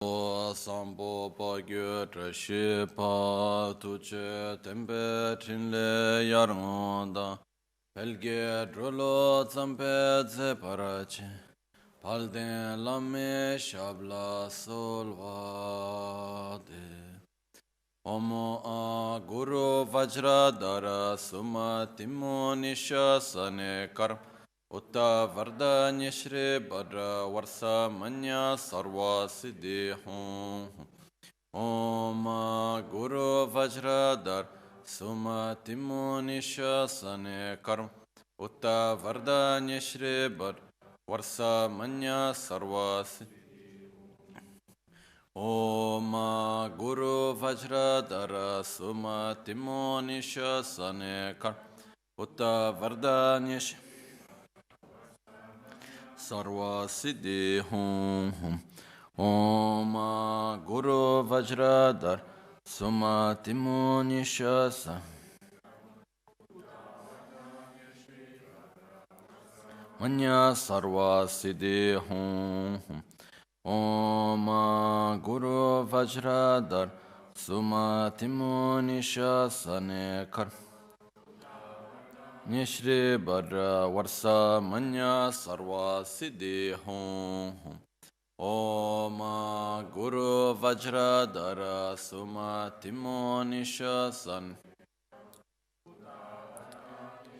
O sambo pa gyu trashi pa tuche tempe trinle yarngonda pelge drolo zampe ze parache palden lame shabla solvade Omo a guru vajra dara suma timo nisha sane karm Utta varda nishri badra varsa manya sarva siddhi hum Om guru vajra dar suma timo nisha sane karm Utta varda nishri badra varsa manya sarva siddhi Om Guru Vajra Dara Suma Timo Nisha Sane Kar Utta Vardanish Sarva Siddhi Hum Hum Om Guru Vajra Dara Suma Timo Nisha Sane Manya Sarva Siddhi Hum Hum Om Guru Vajradar Sumatimo Nishasane Kar Nishri Badra Varsa Manya Sarva Siddhi Hum Om Guru Vajradar Sumatimo Nishasane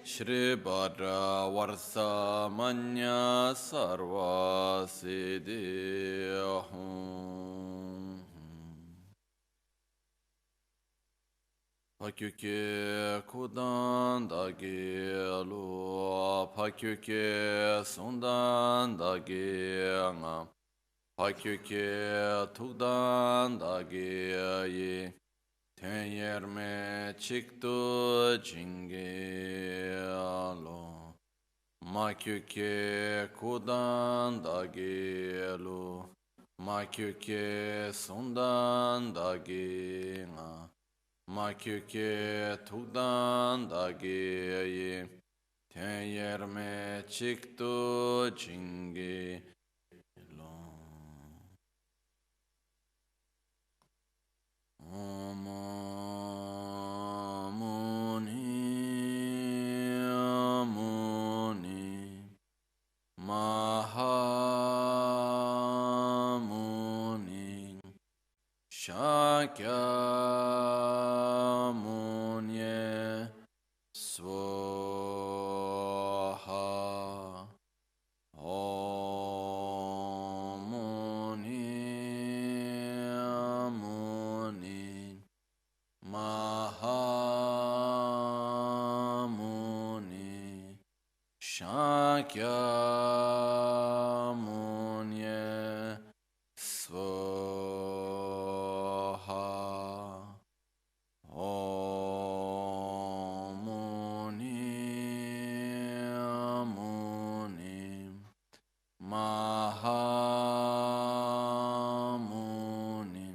Shri Badra Varsa Manya Sarva Siddhi Hum Pakyuke Kudan Dagi Lu Pakyuke Sundan Dagi Nga Pakyuke Tukdan Dagi Yi Tenyerme Chiktu Jingelo Makyuke Kudan Dagelu Makyuke Sundan Dagina Makyuke Tukdan Dagi Tenyerme Chiktu Jingelo Om Muni Mahamuni Shakyamuni Swaha Om Muni Mahamuni Shakyamuni Swaha Om Muni Mahamuni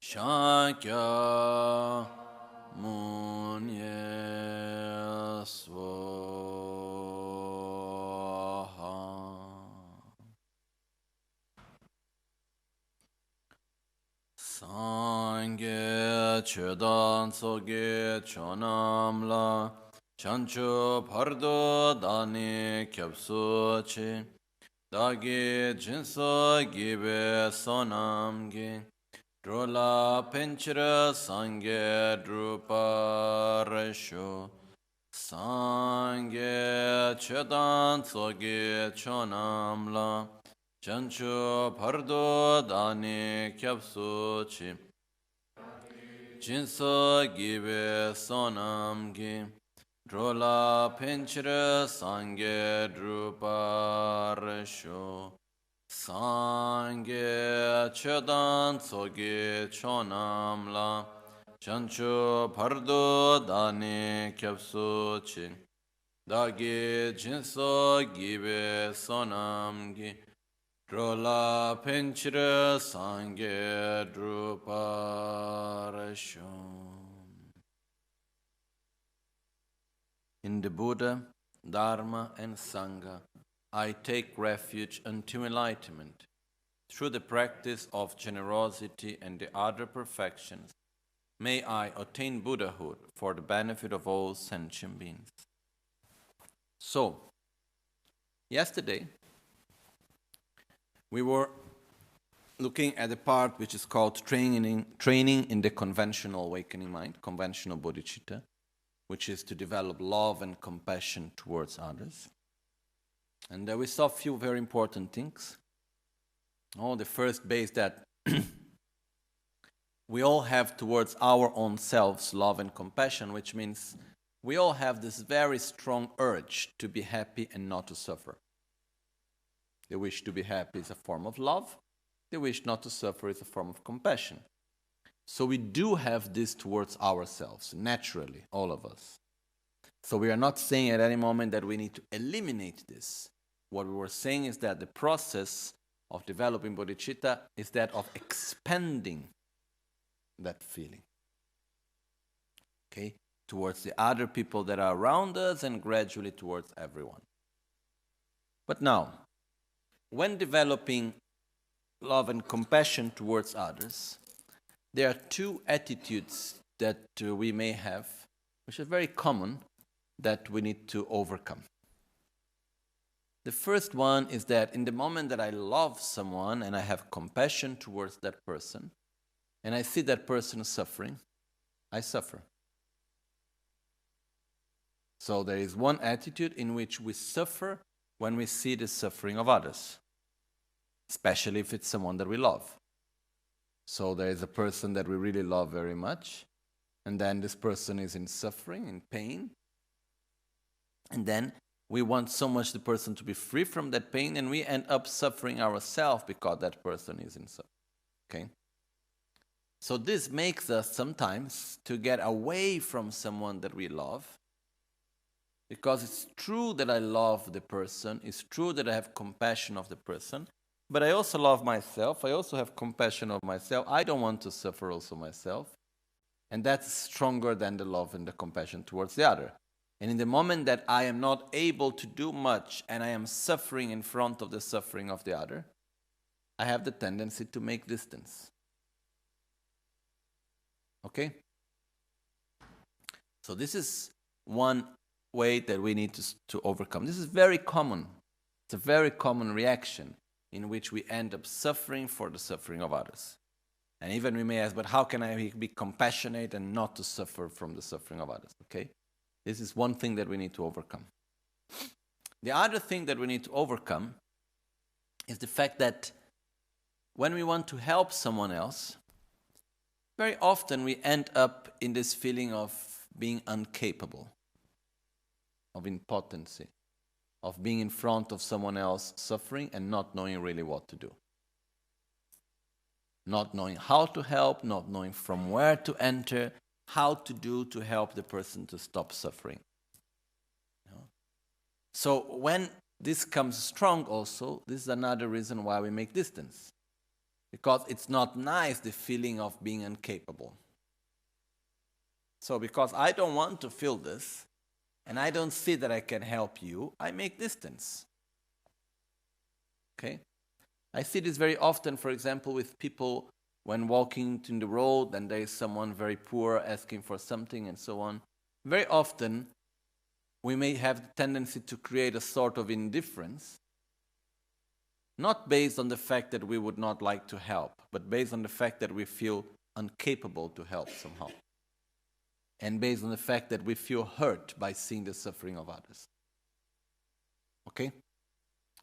Shakyamuni Swaha Sangye Chedan Soge Chonamla Chancho Pardo Dani Kyapsuchi Dagi Jinso Gibe Sonamgi Drola Pinchira Sangye Drupa Resho Sangye Chedan Soge Chonamla Chancho Pardo Dani Kyapsuchi Jinso Gibe Sonamgi Drola Pinchira Sangye Drupa Resho Sangye Chedan Tsoge Chonamla Chancho Pardo Dani Kyapsuchi Dagi Jinso Gibe Sonamgi Drola Pinchira Sangye Drupa Resho. In the Buddha, Dharma and Sangha, I take refuge unto enlightenment. through the practice of generosity and the other perfections, may I attain Buddhahood for the benefit of all sentient beings. So, yesterday, we were looking at the part which is called training in the conventional awakening mind, conventional bodhicitta, which is to develop love and compassion towards others. And we saw a few very important things. The first base that we all have towards our own selves love and compassion, which means we all have this very strong urge to be happy and not to suffer. The wish to be happy is a form of love. The wish not to suffer is a form of compassion. So we do have this towards ourselves, naturally, all of us. So we are not saying at any moment that we need to eliminate this. What we were saying is that the process of developing bodhicitta is that of expanding that feeling, okay, towards the other people that are around us and gradually towards everyone. But now, when developing love and compassion towards others, there are two attitudes that we may have, which are very common, that we need to overcome. The first one is that in the moment that I love someone and I have compassion towards that person, and I see that person suffering, I suffer. So there is one attitude in which we suffer when we see the suffering of others, especially if it's someone that we love. So there is a person that we really love very much, and then this person is in suffering, in pain, and then we want so much the person to be free from that pain, and we end up suffering ourselves because that person is in suffering. Okay? So this makes us sometimes to get away from someone that we love, because it's true that I love the person, it's true that I have compassion of the person, but I also love myself, I also have compassion of myself, I don't want to suffer also myself, and that's stronger than the love and the compassion towards the other. And in the moment that I am not able to do much and I am suffering in front of the suffering of the other, I have the tendency to make distance. Okay? So this is one way that we need to overcome. This is very common. It's a very common reaction in which we end up suffering for the suffering of others. And even we may ask, but how can I be compassionate and not to suffer from the suffering of others? Okay? This is one thing that we need to overcome. The other thing that we need to overcome is the fact that when we want to help someone else, very often we end up in this feeling of being incapable, of impotency, of being in front of someone else suffering and not knowing really what to do. Not knowing how to help, not knowing from where to enter, how to do to help the person to stop suffering. So when this comes strong also, this is another reason why we make distance. Because it's not nice, the feeling of being incapable. So because I don't want to feel this, and I don't see that I can help you, I make distance. Okay? I see this very often, for example, with people when walking in the road and there is someone very poor asking for something and so on. Very often, we may have the tendency to create a sort of indifference, not based on the fact that we would not like to help, but based on the fact that we feel incapable to help somehow. And based on the fact that we feel hurt by seeing the suffering of others. Okay?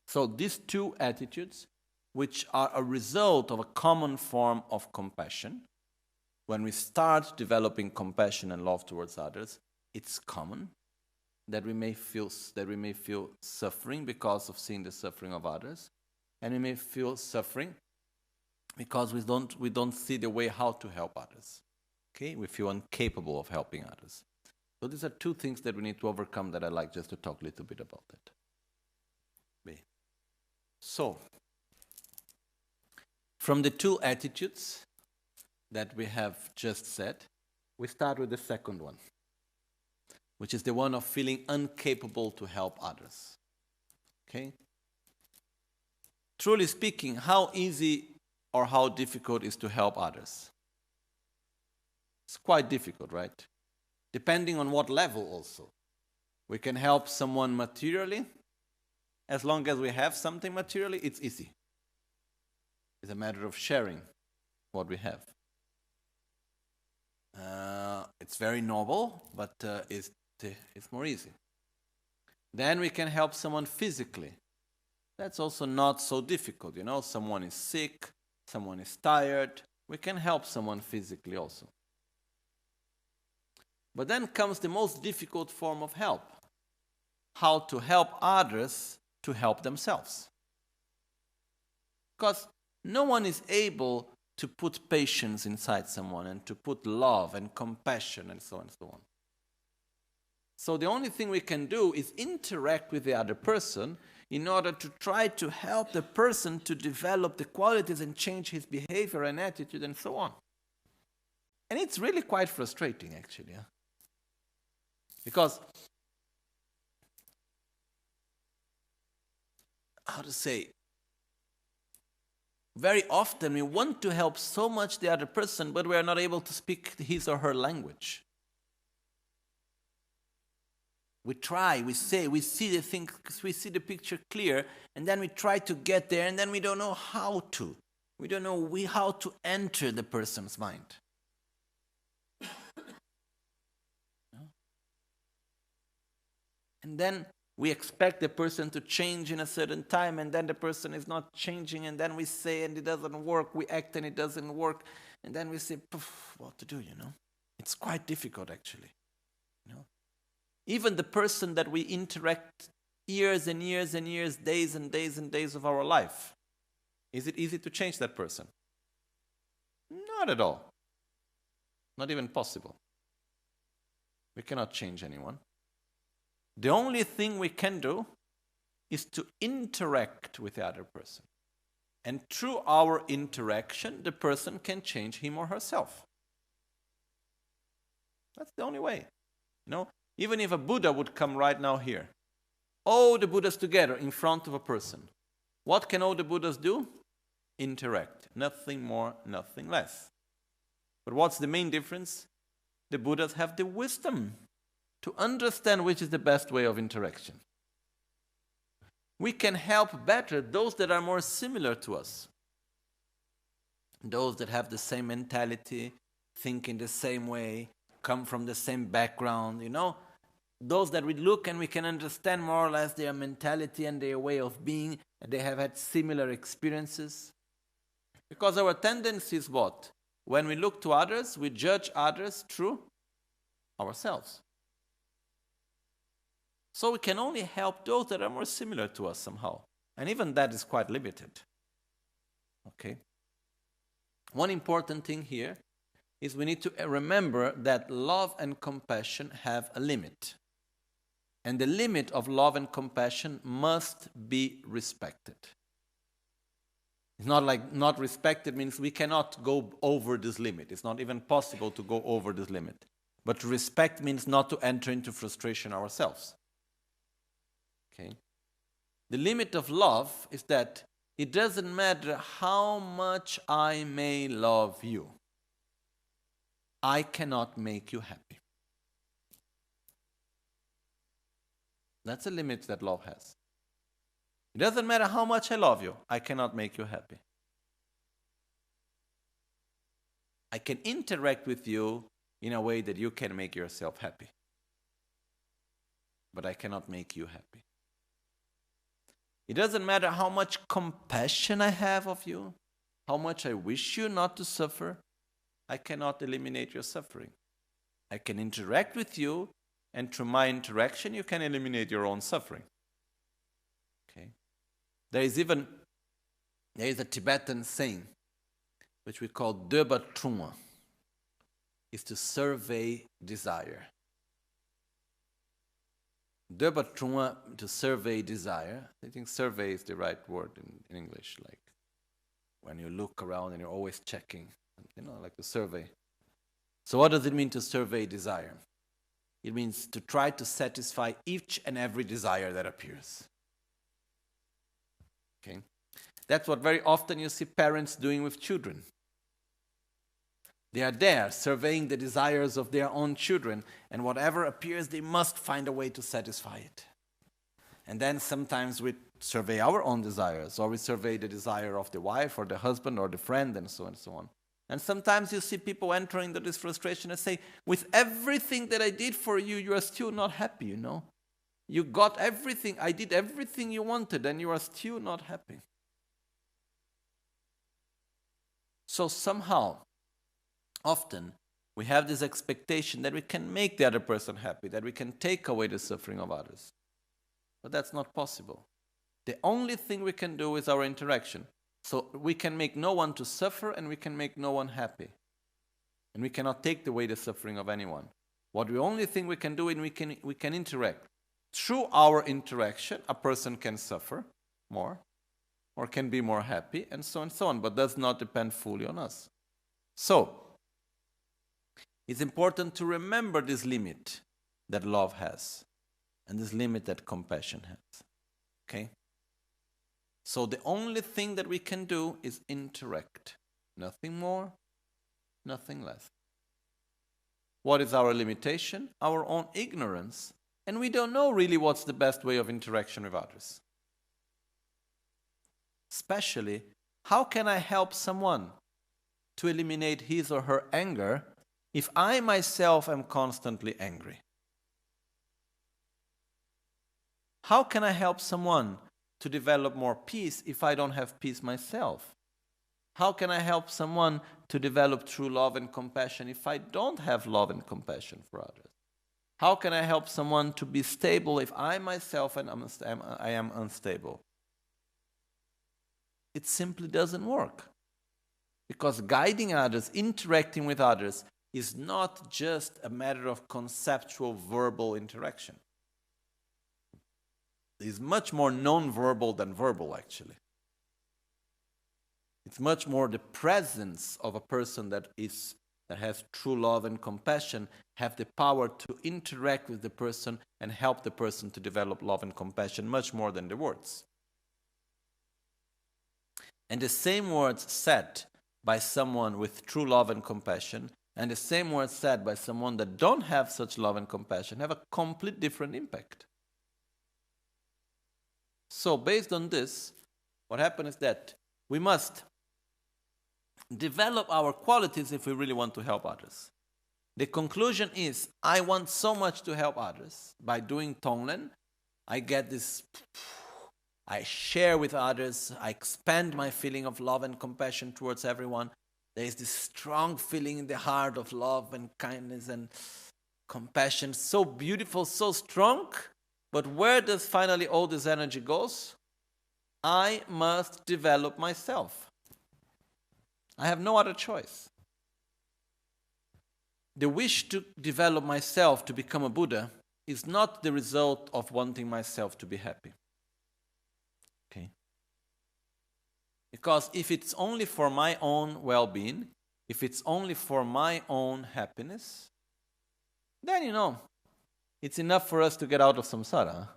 So these two attitudes, which are a result of a common form of compassion, when we start developing compassion and love towards others, it's common that we may feel suffering because of seeing the suffering of others, and we may feel suffering because we don't see the way how to help others. Okay, we feel incapable of helping others. So these are two things that we need to overcome that I'd like just to talk a little bit about it. So, from the two attitudes that we have just said, we start with the second one, which is the one of feeling incapable to help others. Okay? truly speaking, how easy or how difficult is to help others? It's quite difficult, right? Depending on what level also. We can help someone materially. As long as we have something materially, it's easy. It's a matter of sharing what we have. It's very noble, but it's more easy. Then we can help someone physically. That's also not so difficult, you know. Someone is sick, someone is tired. We can help someone physically also. But then comes the most difficult form of help. How to help others to help themselves. Because no one is able to put patience inside someone and to put love and compassion and so on and so on. So the only thing we can do is interact with the other person in order to try to help the person to develop the qualities and change his behavior and attitude and so on. And it's really quite frustrating, actually. Yeah? Because, how to say, very often we want to help so much the other person, but we are not able to speak his or her language. We try, we say, we see the thing, we see the picture clear, and then we try to get there, and then we don't know how to. We don't know how to enter the person's mind. And then we expect the person to change in a certain time, and then the person is not changing, and then we say, and it doesn't work, we act and it doesn't work, and then we say, what to do, you know? It's quite difficult, actually. You know? Even the person that we interact years and years and years, days and days and days of our life, is it easy to change that person? Not at all. Not even possible. We cannot change anyone. The only thing we can do is to interact with the other person. And through our interaction, the person can change him or herself. That's the only way. You know, even if a Buddha would come right now here, all the Buddhas together in front of a person, what can all the Buddhas do? Interact. Nothing more, nothing less. But what's the main difference? The Buddhas have the wisdom to understand which is the best way of interaction. We can help better those that are more similar to us. Those that have the same mentality, think in the same way, come from the same background, you know. Those that we look and we can understand more or less their mentality and their way of being, and they have had similar experiences. Because our tendency is what? When we look to others, we judge others through ourselves. So we can only help those that are more similar to us somehow. And even that is quite limited. Okay? One important thing here is we need to remember that love and compassion have a limit. And the limit of love and compassion must be respected. It's not like not respected means we cannot go over this limit. It's not even possible to go over this limit. But respect means not to enter into frustration ourselves. Okay. The limit of love is that it doesn't matter how much I may love you. I cannot make you happy. That's a limit that love has. It doesn't matter how much I love you, I cannot make you happy. I can interact with you in a way that you can make yourself happy. But I cannot make you happy. It doesn't matter how much compassion I have of you, how much I wish you not to suffer, I cannot eliminate your suffering. I can interact with you, and through my interaction, you can eliminate your own suffering. Okay? There is a Tibetan saying, which we call Döba Truma, is to survey desire. Döba Truma, to survey desire. I think survey is the right word in English, like when you look around and you're always checking, you know, like the survey. So what does it mean to survey desire? It means to try to satisfy each and every desire that appears. Okay? That's what very often you see parents doing with children. They are there surveying the desires of their own children, and whatever appears, they must find a way to satisfy it. And then sometimes we survey our own desires, or we survey the desire of the wife or the husband or the friend, and so on and so on. And sometimes you see people entering into this frustration and say, with everything that I did for you, you are still not happy, you know. You got everything, I did everything you wanted, and you are still not happy. So somehow, often, we have this expectation that we can make the other person happy, that we can take away the suffering of others. But that's not possible. The only thing we can do is our interaction. So we can make no one to suffer, and we can make no one happy. And we cannot take away the suffering of anyone. What the only thing we can do is we can interact. Through our interaction, a person can suffer more, or can be more happy, and so on and so on, but does not depend fully on us. So, it's important to remember this limit that love has, and this limit that compassion has. Okay? So the only thing that we can do is interact. Nothing more, nothing less. What is our limitation? Our own ignorance. And we don't know really what's the best way of interaction with others. Especially, how can I help someone to eliminate his or her anger if I myself am constantly angry? How can I help someone to develop more peace if I don't have peace myself? How can I help someone to develop true love and compassion if I don't have love and compassion for others? How can I help someone to be stable if I myself I am unstable? It simply doesn't work. Because guiding others, interacting with others, is not just a matter of conceptual verbal interaction. It's much more non-verbal than verbal, actually. It's much more the presence of a person that has true love and compassion, have the power to interact with the person and help the person to develop love and compassion much more than the words. And the same words said by someone with true love and compassion and the same words said by someone that don't have such love and compassion have a complete different impact. So based on this, what happens is that we must develop our qualities if we really want to help others. The conclusion is, I want so much to help others. By doing Tonglen, I get this, I share with others, I expand my feeling of love and compassion towards everyone. There is this strong feeling in the heart of love and kindness and compassion, so beautiful, so strong. But where does finally all this energy goes? I must develop myself. I have no other choice. The wish to develop myself to become a Buddha is not the result of wanting myself to be happy. Okay? Because if it's only for my own well-being, if it's only for my own happiness, then, it's enough for us to get out of samsara.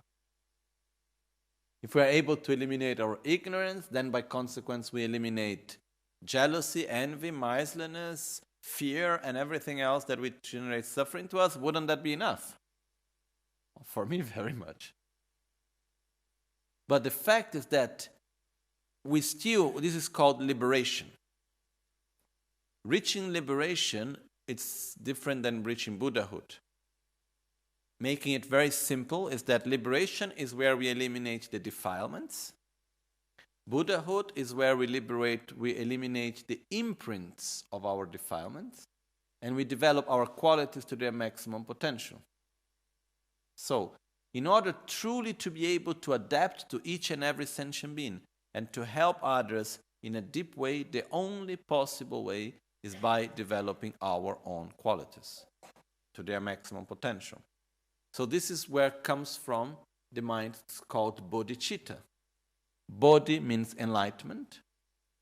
If we are able to eliminate our ignorance, then by consequence we eliminate jealousy, envy, miserliness, fear, and everything else that would generate suffering to us. Wouldn't that be enough? For me, very much. But the fact is that this is called liberation. Reaching liberation, it's different than reaching Buddhahood. Making it very simple is that liberation is where we eliminate the defilements. Buddhahood is where we eliminate the imprints of our defilements, and we develop our qualities to their maximum potential. So, in order truly to be able to adapt to each and every sentient being and to help others in a deep way, the only possible way is by developing our own qualities to their maximum potential. So this is where comes from the mind called bodhicitta. Bodhi means enlightenment.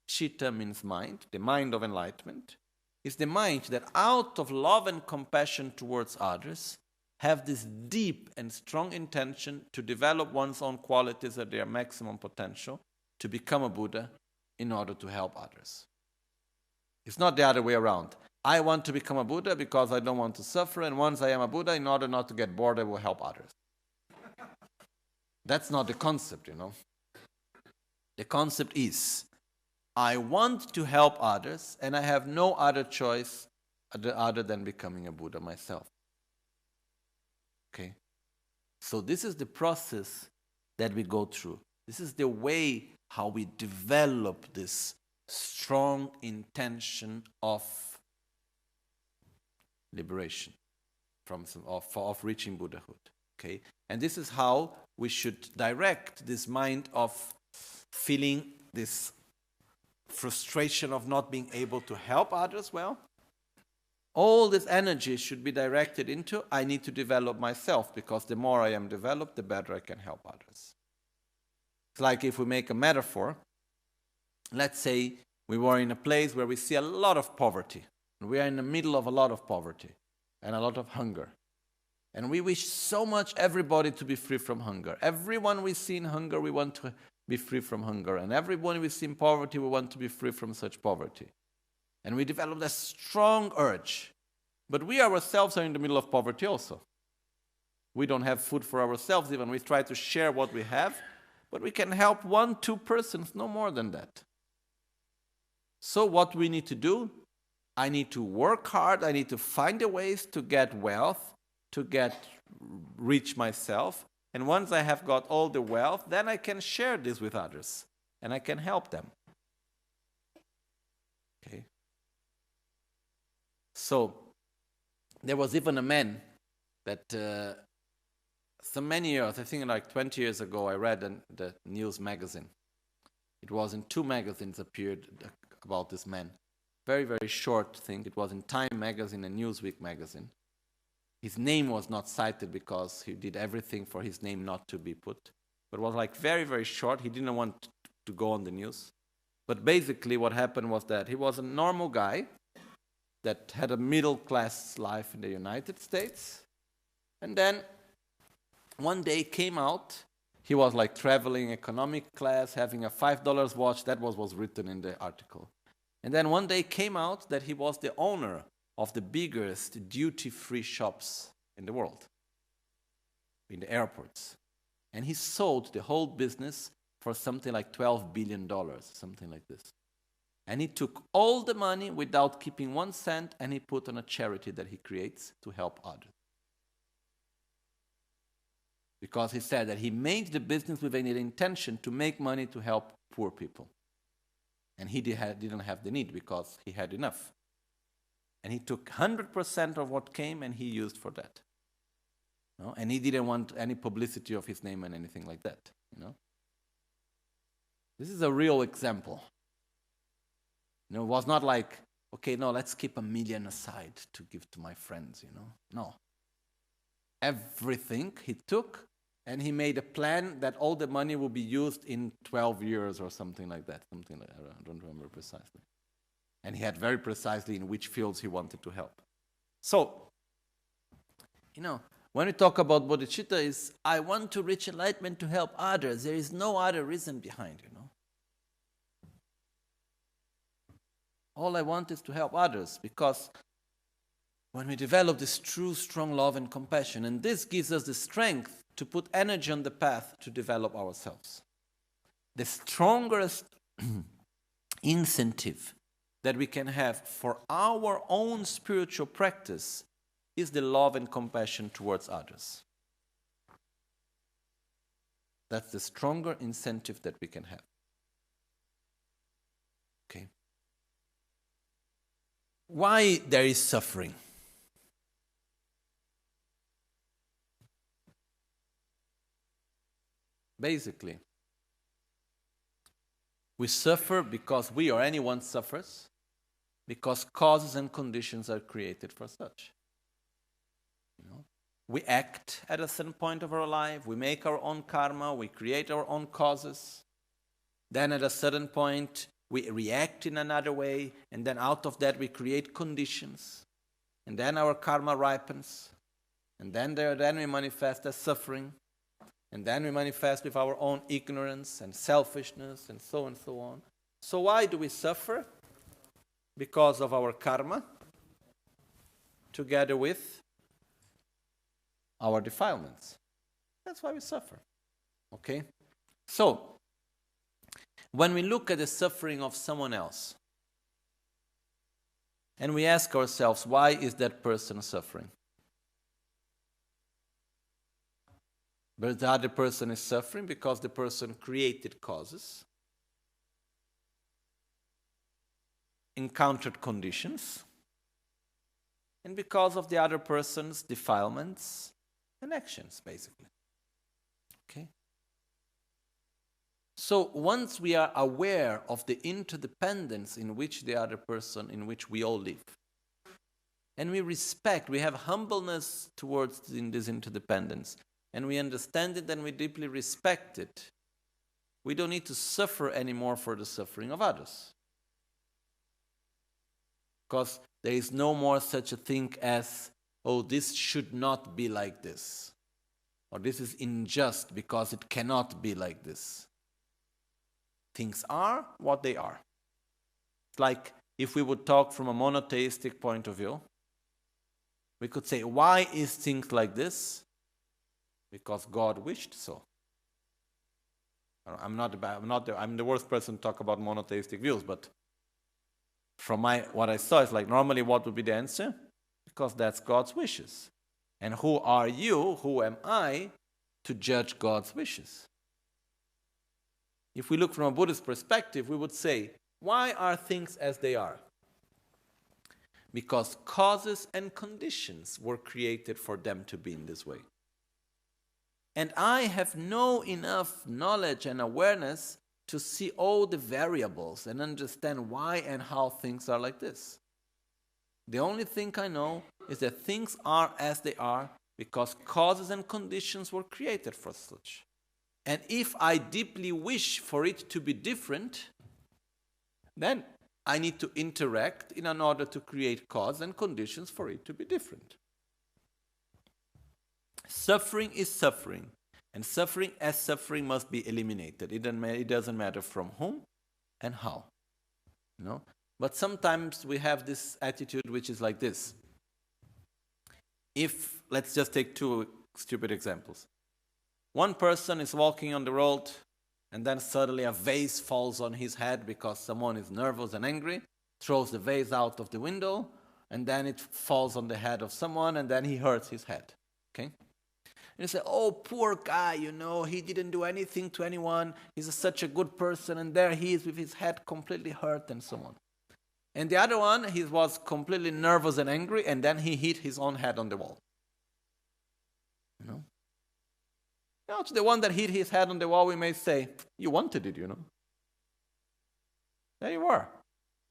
Citta means mind, the mind of enlightenment. It's the mind that out of love and compassion towards others have this deep and strong intention to develop one's own qualities at their maximum potential to become a Buddha in order to help others. It's not the other way around. I want to become a Buddha because I don't want to suffer, and once I am a Buddha, in order not to get bored, I will help others. That's not the concept, you know. The concept is, I want to help others, and I have no other choice other than becoming a Buddha myself. Okay? So this is the process that we go through. This is the way how we develop this strong intention of liberation, of reaching Buddhahood. Okay? And this is how we should direct this mind of feeling this frustration of not being able to help others well. All this energy should be directed into, I need to develop myself, because the more I am developed, the better I can help others. It's like if we make a metaphor, let's say we were in a place where we see a lot of poverty. We are in the middle of a lot of poverty and a lot of hunger. And we wish so much everybody to be free from hunger. Everyone we see in hunger, we want to be free from hunger. And everyone we see in poverty, we want to be free from such poverty. And we develop a strong urge. But we ourselves are in the middle of poverty also. We don't have food for ourselves even. We try to share what we have, but we can help 1-2 persons, no more than that. So what we need to do, I need to work hard, I need to find the ways to get wealth, to get rich myself. And once I have got all the wealth, then I can share this with others. And I can help them. Okay. So, there was even a man that so many years, I think like 20 years ago, I read the news magazine. It was in 2 magazines appeared about this man. Very, very short thing. It was in Time magazine and Newsweek magazine. His name was not cited because he did everything for his name not to be put. But it was like very, very short. He didn't want to go on the news. But basically what happened was that he was a normal guy that had a middle-class life in the United States. And then one day came out, he was like traveling economic class, having a $5 watch. That was written in the article. And then one day came out that he was the owner of the biggest duty-free shops in the world, in the airports. And he sold the whole business for something like $12 billion, something like this. And he took all the money without keeping 1 cent, and he put on a charity that he creates to help others. Because he said that he made the business with an intention to make money to help poor people. And he didn't have the need because he had enough. And he took 100% of what came and he used for that. No? And he didn't want any publicity of his name and anything like that. You know? This is a real example. You know, it was not like, okay, no, let's keep $1 million aside to give to my friends, you know. No. Everything he took, and he made a plan that all the money will be used in 12 years or something like that. Something like that. I don't remember precisely. And he had very precisely in which fields he wanted to help. So, you know, when we talk about bodhicitta, is I want to reach enlightenment to help others. There is no other reason behind, you know. All I want is to help others, because when we develop this true, strong love and compassion, and this gives us the strength to put energy on the path to develop ourselves. The strongest incentive that we can have for our own spiritual practice is the love and compassion towards others. That's the stronger incentive that we can have. Okay. Why there is suffering? Basically, we suffer because we or anyone suffers because causes and conditions are created for such. You know? We act at a certain point of our life, we make our own karma, we create our own causes. Then at a certain point, we react in another way, and then out of that we create conditions. And then our karma ripens, and then we manifest as suffering. And then we manifest with our own ignorance and selfishness and so on. So why do we suffer? Because of our karma, together with our defilements. That's why we suffer. Okay? So, when we look at the suffering of someone else, and we ask ourselves, why is that person suffering? But the other person is suffering because the person created causes, encountered conditions, and because of the other person's defilements and actions, basically. Okay? So once we are aware of the interdependence in which the other person, in which we all live, and we respect, we have humbleness towards this interdependence, and we understand it and we deeply respect it, we don't need to suffer anymore for the suffering of others. Because there is no more such a thing as, oh, this should not be like this. Or this is unjust because it cannot be like this. Things are what they are. It's like if we would talk from a monotheistic point of view, we could say, why is things like this? Because God wished so. I'm the worst person to talk about monotheistic views, but from what I saw, it's like normally what would be the answer? Because that's God's wishes. And who are you, who am I, to judge God's wishes? If we look from a Buddhist perspective, we would say, why are things as they are? Because causes and conditions were created for them to be in this way. And I have no enough knowledge and awareness to see all the variables and understand why and how things are like this. The only thing I know is that things are as they are because causes and conditions were created for such. And if I deeply wish for it to be different, then I need to interact in order to create cause and conditions for it to be different. Suffering is suffering, and suffering as suffering must be eliminated. It doesn't matter from whom and how. But sometimes we have this attitude which is like this. Let's just take two stupid examples. One person is walking on the road, and then suddenly a vase falls on his head because someone is nervous and angry, throws the vase out of the window, and then it falls on the head of someone, and then he hurts his head. Okay? And you say, oh, poor guy, he didn't do anything to anyone. He's such a good person, and there he is with his head completely hurt and so on. And the other one, he was completely nervous and angry, and then he hit his own head on the wall. To the one that hit his head on the wall, we may say, you wanted it, There you were.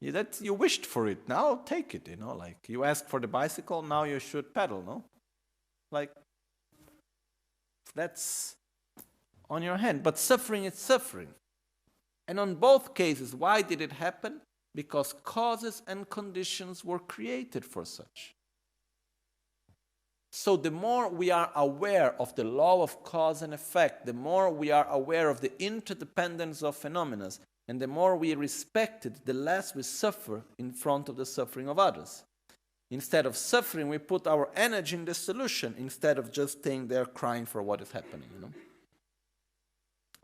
You wished for it. Now take it, Like you asked for the bicycle, now you should pedal, no? Like, that's on your hand. But suffering is suffering. And on both cases, why did it happen? Because causes and conditions were created for such. So the more we are aware of the law of cause and effect, the more we are aware of the interdependence of phenomena, and the more we respect it, the less we suffer in front of the suffering of others. Instead of suffering, we put our energy in the solution instead of just staying there crying for what is happening,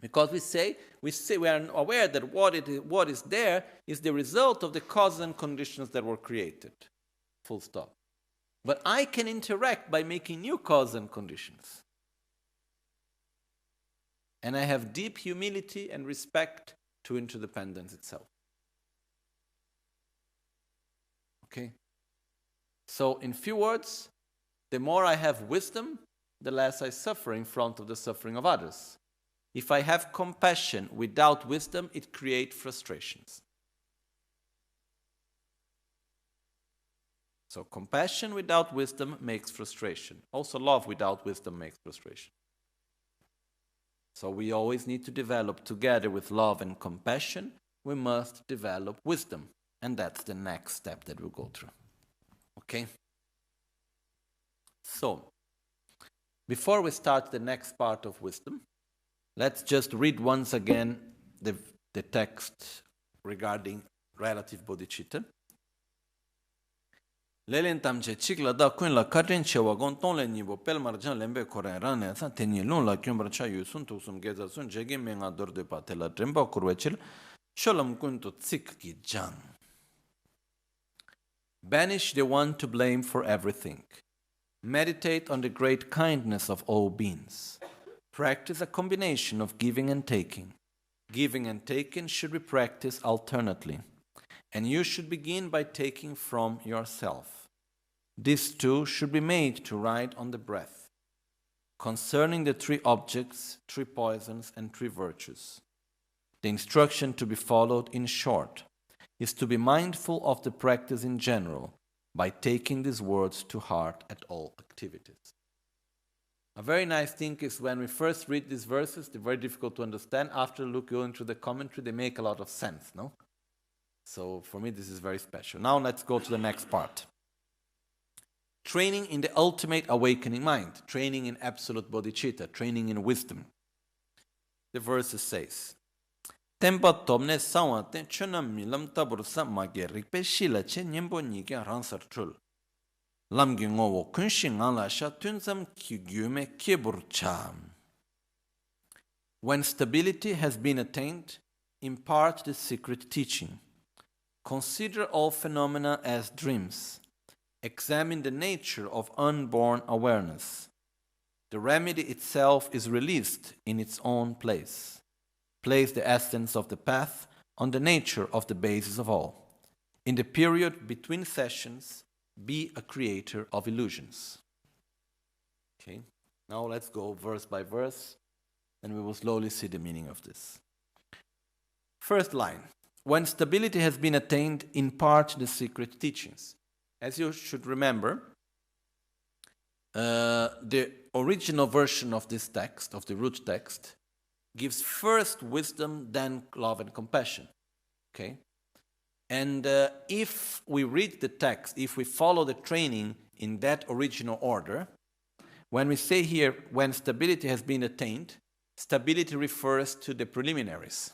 Because we are aware that what is there is the result of the causes and conditions that were created. Full stop. But I can interact by making new causes and conditions. And I have deep humility and respect to interdependence itself. Okay? So, in few words, the more I have wisdom, the less I suffer in front of the suffering of others. If I have compassion without wisdom, it creates frustrations. So compassion without wisdom makes frustration. Also love without wisdom makes frustration. So we always need to develop, together with love and compassion, we must develop wisdom. And that's the next step that we'll go through. Okay? So, Before we start the next part of wisdom, let's just read once again the text regarding relative bodhicitta. Lelen tamche chikla da kuin la katen chewa gon ton le nibo pel marjan lembe koren rane sa tenye lon la kyumbra cha yusun tusum geza sun jege menga dor de patela tremba kurwechil sholom kun to tsik ki jang. Banish the one to blame for everything. Meditate on the great kindness of all beings. Practice a combination of giving and taking. Giving and taking should be practiced alternately, and you should begin by taking from yourself. This too should be made to ride on the breath. Concerning the three objects, three poisons, and three virtues, the instruction to be followed, in short, is to be mindful of the practice in general by taking these words to heart at all activities. A very nice thing is when we first read these verses, they're very difficult to understand. After going through the commentary, they make a lot of sense, no? So for me, this is very special. Now let's go to the next part. Training in the ultimate awakening mind, training in absolute bodhicitta, training in wisdom. The verse says, Tempa tomne sawa ten chunam mi lam tabur samma ge rikpe shila che nyembo nige ransar chul. Lam gi ngowo kunshi ngala sha tunzam ki gyume kibur cham. When stability has been attained, impart the secret teaching. Consider all phenomena as dreams. Examine the nature of unborn awareness. The remedy itself is released in its own place. Place the essence of the path on the nature of the basis of all. In the period between sessions, be a creator of illusions. Okay, now let's go verse by verse, and we will slowly see the meaning of this. First line. When stability has been attained, impart the secret teachings. As you should remember, the original version of this text, of the root text, gives first wisdom, then love and compassion. Okay? And if we read the text, if we follow the training in that original order, when we say here, when stability has been attained, stability refers to the preliminaries.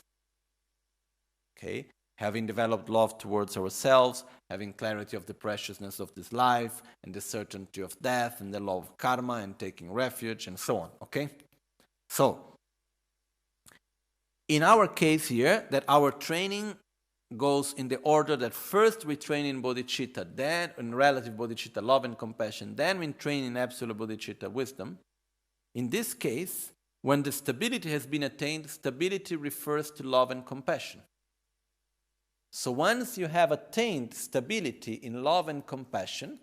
Okay? Having developed love towards ourselves, having clarity of the preciousness of this life, and the certainty of death, and the law of karma, and taking refuge, and so on. Okay? So, in our case here, that our training goes in the order that first we train in bodhicitta, then in relative bodhicitta, love and compassion, then we train in absolute bodhicitta, wisdom. In this case, when the stability has been attained, stability refers to love and compassion. So once you have attained stability in love and compassion,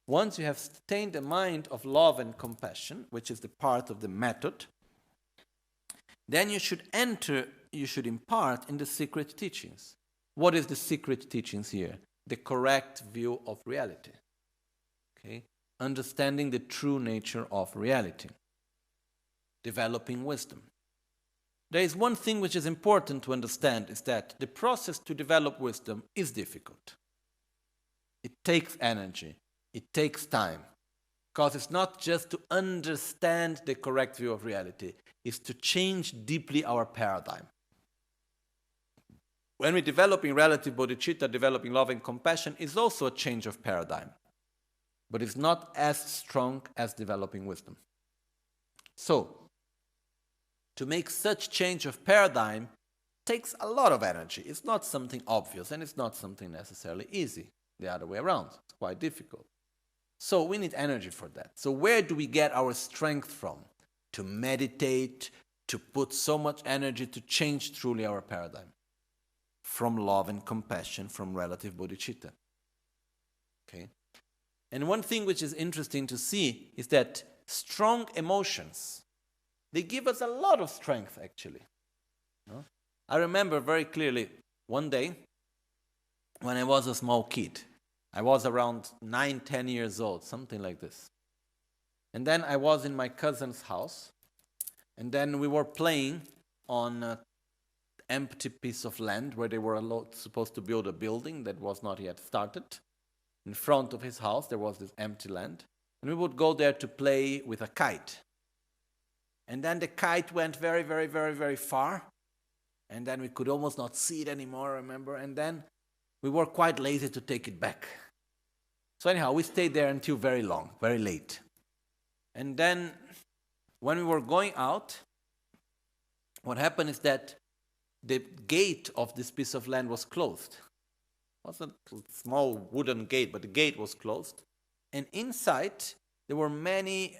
once you have attained a mind of love and compassion, which is the part of the method, then you should impart in the secret teachings. What is the secret teachings here? The correct view of reality. Okay? Understanding the true nature of reality. Developing wisdom. There is one thing which is important to understand, is that the process to develop wisdom is difficult. It takes energy. It takes time. Because it's not just to understand the correct view of reality. It's to change deeply our paradigm. When we're developing relative bodhicitta, developing love and compassion, is also a change of paradigm. But it's not as strong as developing wisdom. So, to make such change of paradigm takes a lot of energy. It's not something obvious, and it's not something necessarily easy. The other way around. It's quite difficult. So we need energy for that. So where do we get our strength from? To meditate, to put so much energy to change truly our paradigm. From love and compassion, from relative bodhicitta. Okay? And one thing which is interesting to see is that strong emotions, they give us a lot of strength, actually. No? I remember very clearly one day when I was a small kid. I was around 9, 10 years old, something like this. And then I was in my cousin's house, and then we were playing on an empty piece of land where they were supposed to build a building that was not yet started. In front of his house, there was this empty land. And we would go there to play with a kite. And then the kite went very, very, very, very far. And then we could almost not see it anymore, remember? And then we were quite lazy to take it back. So anyhow, we stayed there until very long, very late. And then when we were going out, what happened is that the gate of this piece of land was closed. It was a small wooden gate, but the gate was closed. And inside, there were many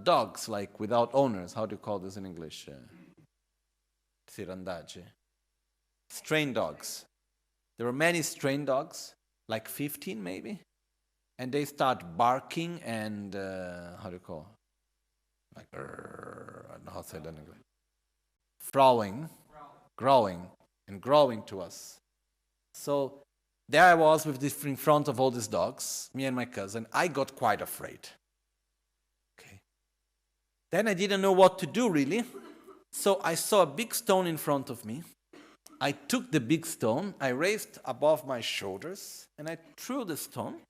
dogs, like without owners. How do you call this in English? Tirandage. Strain dogs. There were many strain dogs, like 15 maybe. And they start barking and, how do you call it? Like, I don't know how to say that in English. Growling and growling to us. So there I was in front of all these dogs, me and my cousin. I got quite afraid. Okay. Then I didn't know what to do really. So I saw a big stone in front of me. I took the big stone, I raised above my shoulders, and I threw the stone.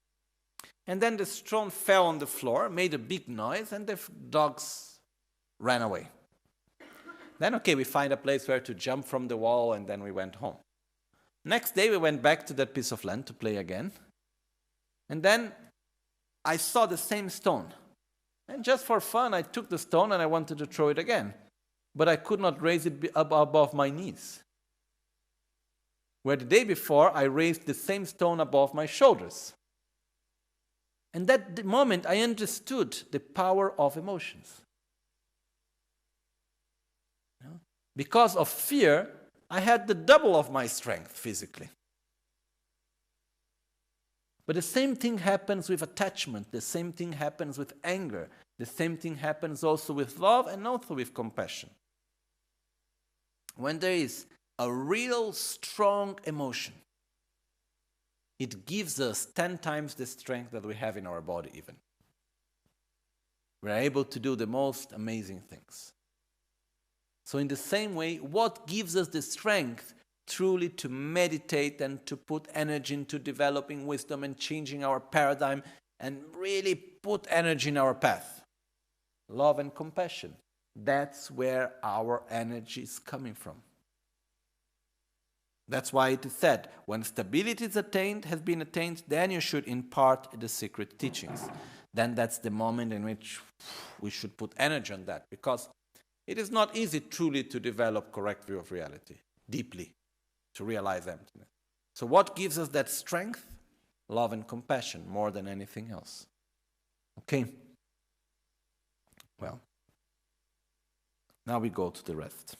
And then the stone fell on the floor, made a big noise, and the dogs ran away. Then, okay, we find a place where to jump from the wall, and then we went home. Next day, we went back to that piece of land to play again. And then I saw the same stone. And just for fun, I took the stone and I wanted to throw it again. But I could not raise it above my knees. Where the day before, I raised the same stone above my shoulders. And that moment, I understood the power of emotions. Because of fear, I had the double of my strength physically. But the same thing happens with attachment. The same thing happens with anger. The same thing happens also with love and also with compassion. When there is a real strong emotion, it gives us 10 times the strength that we have in our body even. We are able to do the most amazing things. So in the same way, what gives us the strength truly to meditate and to put energy into developing wisdom and changing our paradigm and really put energy in our path? Love and compassion. That's where our energy is coming from. That's why it is said, when stability is attained, has been attained, then you should impart the secret teachings. Then that's the moment in which we should put energy on that, because it is not easy truly to develop correct view of reality, deeply, to realize emptiness. So what gives us that strength? Love and compassion, more than anything else. Okay? Well, now we go to the rest.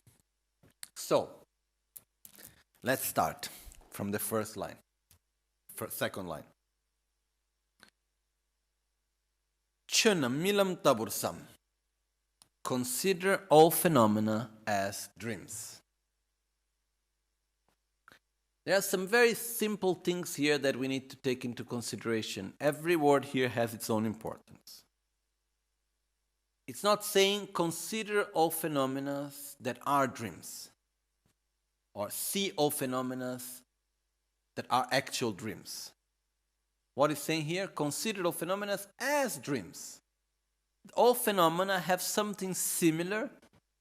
So, let's start from the first line, second line. Chuna milam tabursam. Consider all phenomena as dreams. There are some very simple things here that we need to take into consideration. Every word here has its own importance. It's not saying consider all phenomena that are dreams, or see all phenomena that are actual dreams. What it's saying here, consider all phenomena as dreams. All phenomena have something similar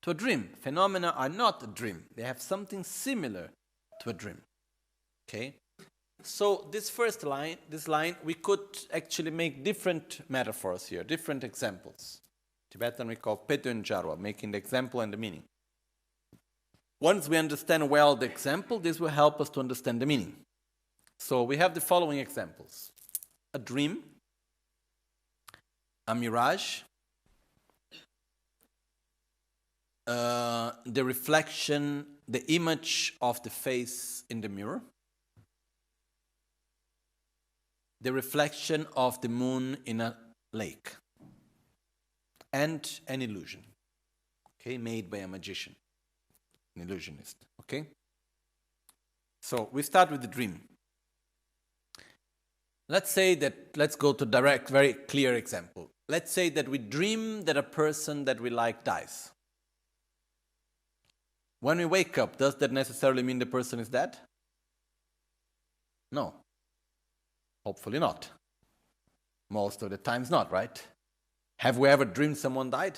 to a dream. Phenomena are not a dream. They have something similar to a dream. Okay? So this first line, we could actually make different metaphors here, different examples. Tibetan we call Pedun Jarwa, making the example and the meaning. Once we understand well the example, this will help us to understand the meaning. So we have the following examples. A dream, a mirage, the reflection, the image of the face in the mirror, the reflection of the moon in a lake, and an illusion, okay, made by a magician, an illusionist, okay? So we start with the dream. Let's go to direct, very clear example. Let's say that we dream that a person that we like dies. When we wake up, does that necessarily mean the person is dead? No. Hopefully not. Most of the times not, right? Have we ever dreamed someone died?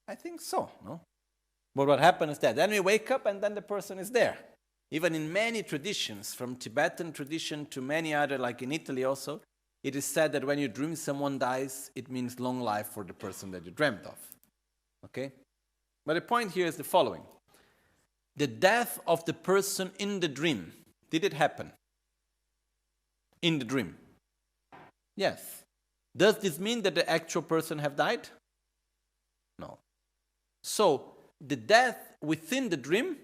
I think so, no? But what happens is that then we wake up and then the person is there. Even in many traditions, from Tibetan tradition to many other, like in Italy also, it is said that when you dream someone dies, it means long life for the person that you dreamt of. Okay? But the point here is the following. The death of the person in the dream, did it happen? In the dream? Yes. Does this mean that the actual person have died? No. So, the death within the dream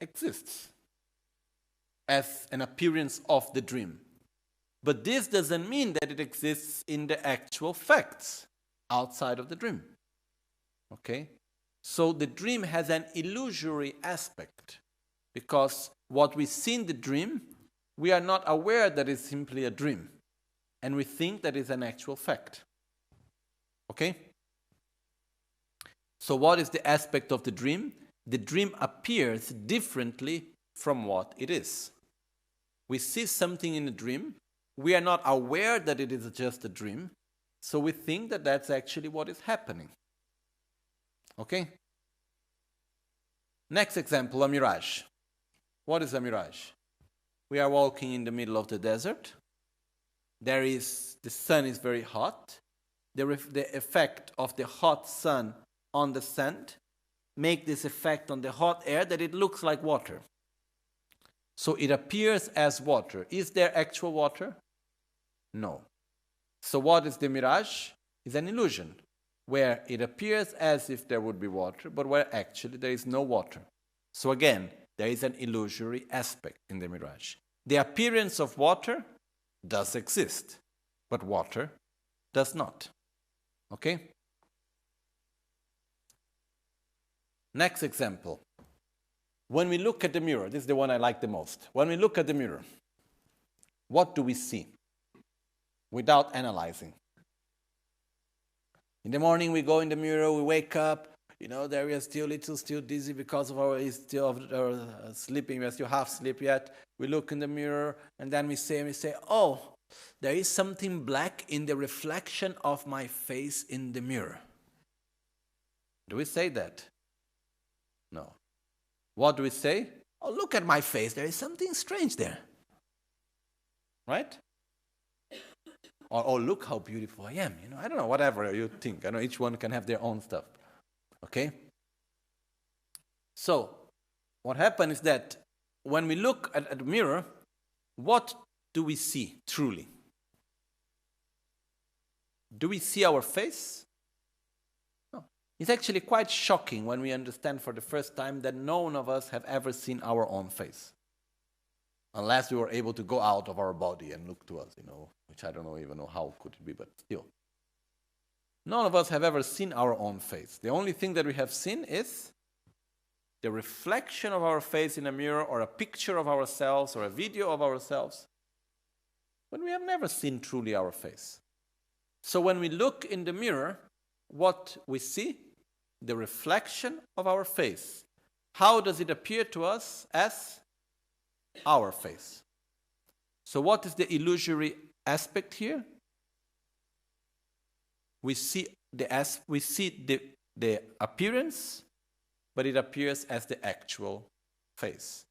exists as an appearance of the dream. But this doesn't mean that it exists in the actual facts outside of the dream. Okay? So the dream has an illusory aspect because what we see in the dream, we are not aware that it's simply a dream. And we think that it's an actual fact. Okay? So what is the aspect of the dream? The dream appears differently from what it is. We see something in a dream. We are not aware that it is just a dream. So we think that that's actually what is happening. Okay? Next example, a mirage. What is a mirage? We are walking in the middle of the desert. The sun is very hot. The effect of the hot sun on the sand make this effect on the hot air that it looks like water. So it appears as water. Is there actual water? No. So what is the mirage? It's an illusion, where it appears as if there would be water, but where actually there is no water. So again, there is an illusory aspect in the mirage. The appearance of water does exist, but water does not. Okay? Next example. When we look at the mirror, this is the one I like the most. When we look at the mirror, what do we see without analyzing? In the morning we go in the mirror, we wake up, there we are still dizzy because of our sleeping, we are still half asleep yet. We look in the mirror and then we say, oh, there is something black in the reflection of my face in the mirror. Do we say that? No. What do we say? Oh, look at my face. There is something strange there. Right? Or, oh, look how beautiful I am. I don't know, whatever you think. I know each one can have their own stuff. Okay? So, what happens is that when we look at the mirror, what do we see truly? Do we see our face? No. It's actually quite shocking when we understand for the first time that none of us have ever seen our own face. Unless we were able to go out of our body and look to us, which I don't even know how could it be, but still. None of us have ever seen our own face. The only thing that we have seen is the reflection of our face in a mirror or a picture of ourselves or a video of ourselves. But we have never seen truly our face. So when we look in the mirror, what we see? The reflection of our face. How does it appear to us as our face? So what is the illusory aspect here? We see the appearance, but it appears as the actual face.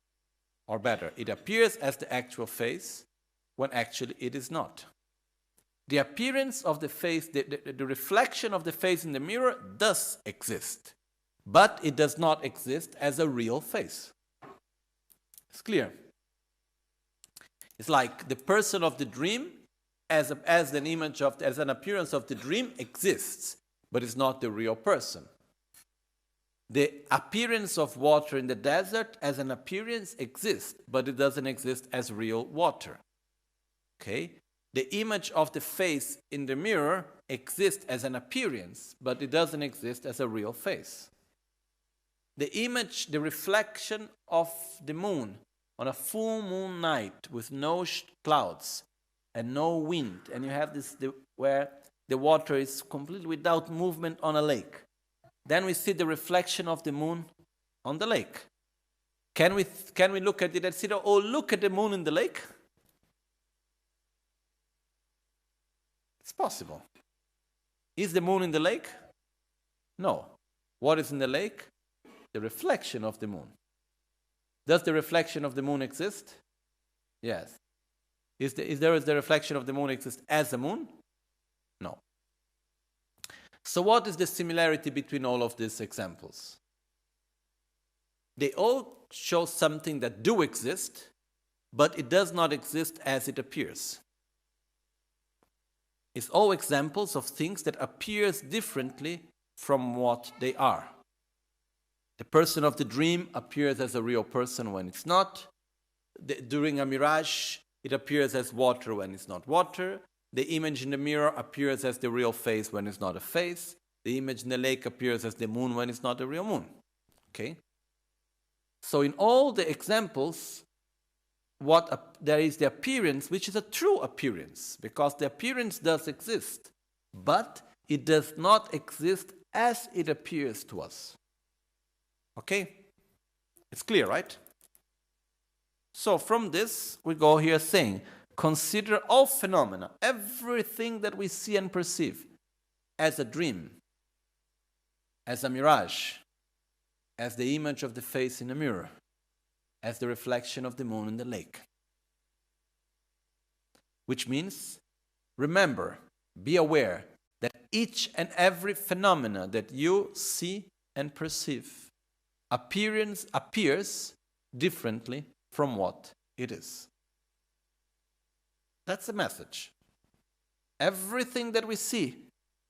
Or better, it appears as the actual face when actually it is not. The appearance of the face, the reflection of the face in the mirror does exist, but it does not exist as a real face. It's clear. It's like the person of the dream as an appearance of the dream exists, but it's not the real person. The appearance of water in the desert as an appearance exists, but it doesn't exist as real water. Okay? The image of the face in the mirror exists as an appearance, but it doesn't exist as a real face. The image, the reflection of the moon on a full moon night with no clouds and no wind, and you have this where the water is completely without movement on a lake. Then we see the reflection of the moon on the lake. Can we look at it and say, oh, look at the moon in the lake? It's possible. Is the moon in the lake? No. What is in the lake? The reflection of the moon. Does the reflection of the moon exist? Yes. Is the reflection of the moon exist as a moon? No. So what is the similarity between all of these examples? They all show something that do exist, but it does not exist as it appears. It's all examples of things that appears differently from what they are. The person of the dream appears as a real person when it's not. During a mirage, it appears as water when it's not water. The image in the mirror appears as the real face when it's not a face. The image in the lake appears as the moon when it's not a real moon. Okay? So in all the examples, there is the appearance, which is a true appearance, because the appearance does exist, but it does not exist as it appears to us. Okay? It's clear, right? So from this, we go here saying, consider all phenomena, everything that we see and perceive, as a dream, as a mirage, as the image of the face in a mirror, as the reflection of the moon in the lake. Which means, remember, be aware that each and every phenomena that you see and perceive appears differently from what it is. That's the message. Everything that we see,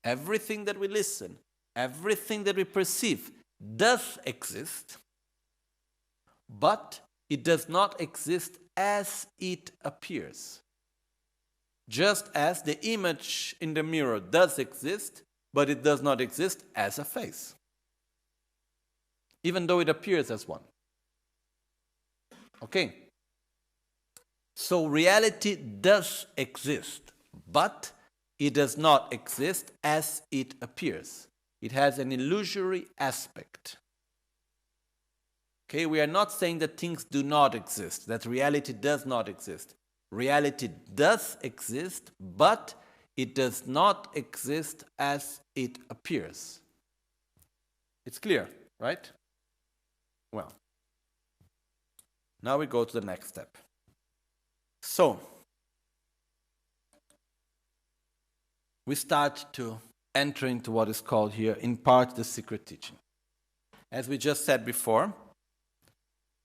everything that we listen, everything that we perceive does exist, but it does not exist as it appears. Just as the image in the mirror does exist, but it does not exist as a face, even though it appears as one. Okay? So reality does exist, but it does not exist as it appears. It has an illusory aspect. Okay, we are not saying that things do not exist, that reality does not exist. Reality does exist, but it does not exist as it appears. It's clear, right? Well, now we go to the next step. So, we start to enter into what is called here, in part, the secret teaching. As we just said before,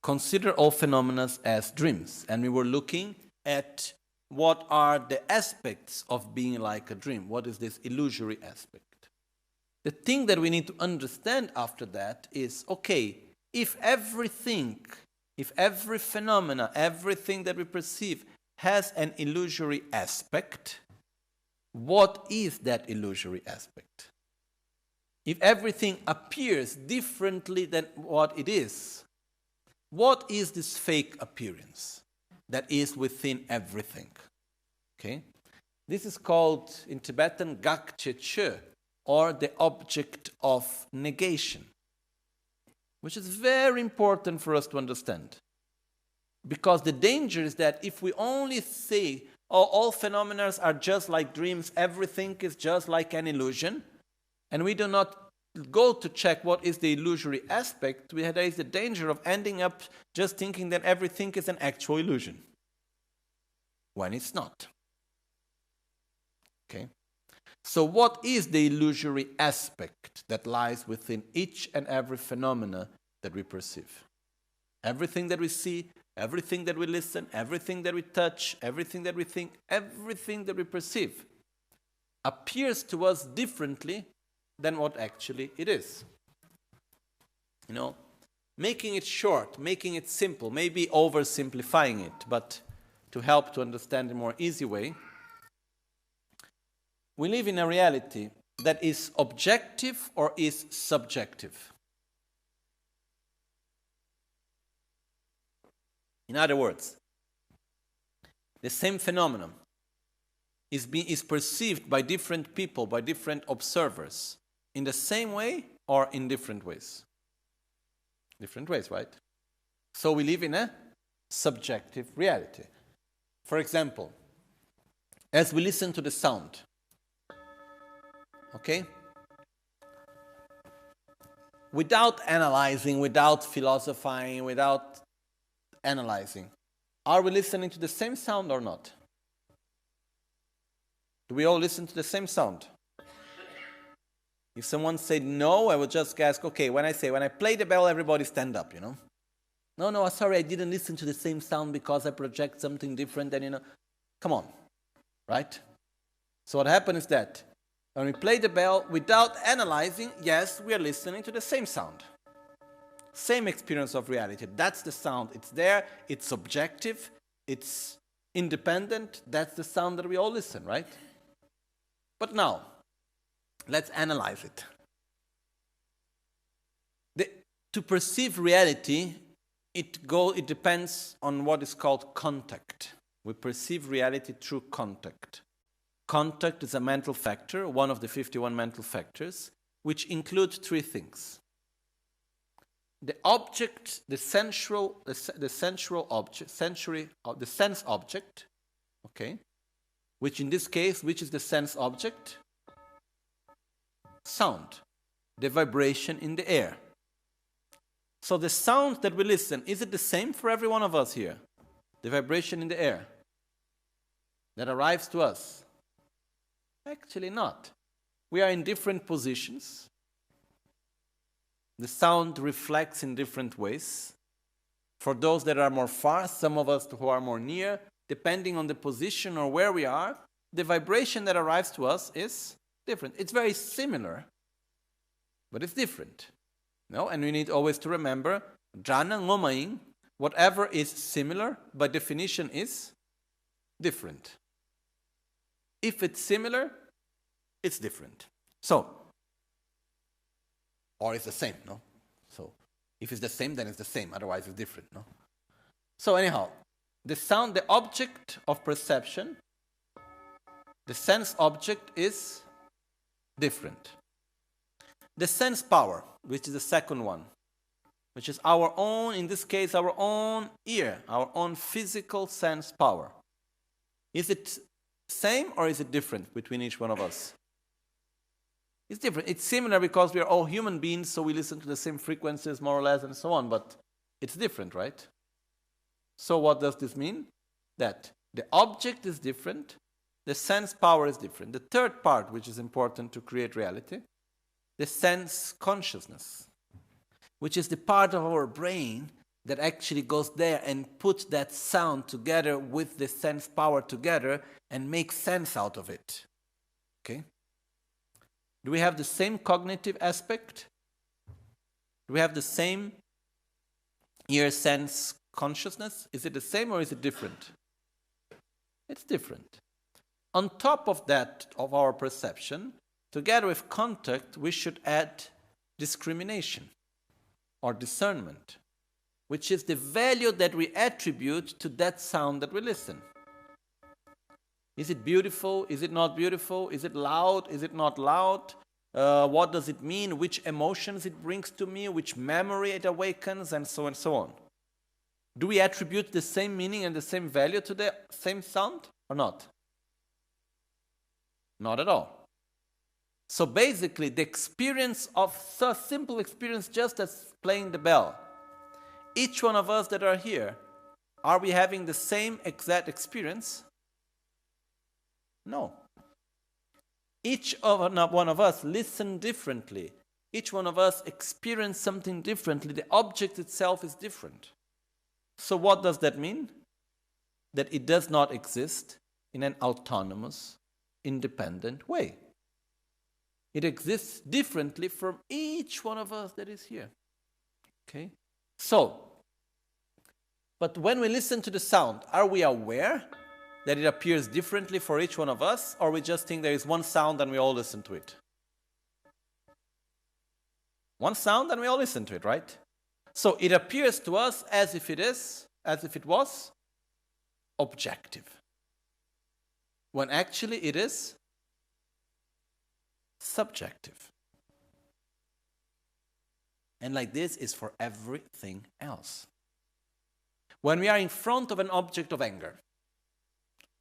consider all phenomena as dreams. And we were looking at what are the aspects of being like a dream. What is this illusory aspect? The thing that we need to understand after that is, okay, if every phenomena, everything that we perceive has an illusory aspect, what is that illusory aspect? If everything appears differently than what it is, what is this fake appearance that is within everything? Okay? This is called, in Tibetan, gak che che, or the object of negation, which is very important for us to understand. Because the danger is that if we only say, oh, all phenomena are just like dreams, everything is just like an illusion, and we do not go to check what is the illusory aspect, there is the danger of ending up just thinking that everything is an actual illusion, when it's not. Okay? So what is the illusory aspect that lies within each and every phenomena that we perceive? Everything that we see, everything that we listen, everything that we touch, everything that we think, everything that we perceive appears to us differently than what actually it is. You know, making it short, making it simple, maybe oversimplifying it, but to help to understand in a more easy way, we live in a reality that is objective or is subjective. In other words, the same phenomenon is perceived by different people, by different observers, in the same way or in different ways. Different ways, right? So we live in a subjective reality. For example, as we listen to the sound, Okay? Without analyzing, without philosophizing, without analyzing, are we listening to the same sound or not? Do we all listen to the same sound? If someone said no, I would just ask, okay, when I play the bell, everybody stand up, No, sorry, I didn't listen to the same sound because I project something different than, Come on, right? So what happened is that when we play the bell without analyzing, yes, we are listening to the same sound. Same experience of reality. That's the sound. It's there, it's subjective, it's independent. That's the sound that we all listen, right? But now, let's analyze it. To perceive reality, it depends on what is called contact. We perceive reality through contact. Contact is a mental factor, one of the 51 mental factors, which include three things. The object, the sense object, okay, which in this case, which is the sense object? Sound, the vibration in the air. So the sound that we listen, is it the same for every one of us here? The vibration in the air that arrives to us? Actually not. We are in different positions. The sound reflects in different ways. For those that are more far, some of us who are more near, depending on the position or where we are, the vibration that arrives to us is different. It's very similar, but it's different. And we need always to remember, jhana ngomaing, whatever is similar, by definition is different. If it's similar, it's different. Or it's the same, no? So, if it's the same, then it's the same. Otherwise, it's different, no? So anyhow, the sound, the object of perception, the sense object is different. The sense power, which is the second one, which is our own, in this case, our own ear, our own physical sense power. Is it same or is it different between each one of us? It's different. It's similar because we are all human beings, so we listen to the same frequencies more or less and so on, but it's different, right? So what does this mean? That the object is different, the sense power is different. The third part, which is important to create reality, the sense consciousness, which is the part of our brain that actually goes there and puts that sound together with the sense power together and makes sense out of it. Okay? Do we have the same cognitive aspect? Do we have the same ear sense consciousness? Is it the same or is it different? It's different. On top of that, of our perception, together with contact, we should add discrimination or discernment, which is the value that we attribute to that sound that we listen. Is it beautiful? Is it not beautiful? Is it loud? Is it not loud? What does it mean? Which emotions it brings to me? Which memory it awakens? And so on. Do we attribute the same meaning and the same value to the same sound or not? Not at all. So basically, the experience of so simple experience just as playing the bell. Each one of us that are here, are we having the same exact experience? No. Each one of us listen differently. Each one of us experience something differently. The object itself is different. So what does that mean? That it does not exist in an autonomous, independent way. It exists differently from each one of us that is here. Okay? So, but when we listen to the sound, are we aware that it appears differently for each one of us, or we just think there is one sound and we all listen to it? One sound and we all listen to it, right? So it appears to us as if it was objective, when actually it is subjective. And like this is for everything else. When we are in front of an object of anger,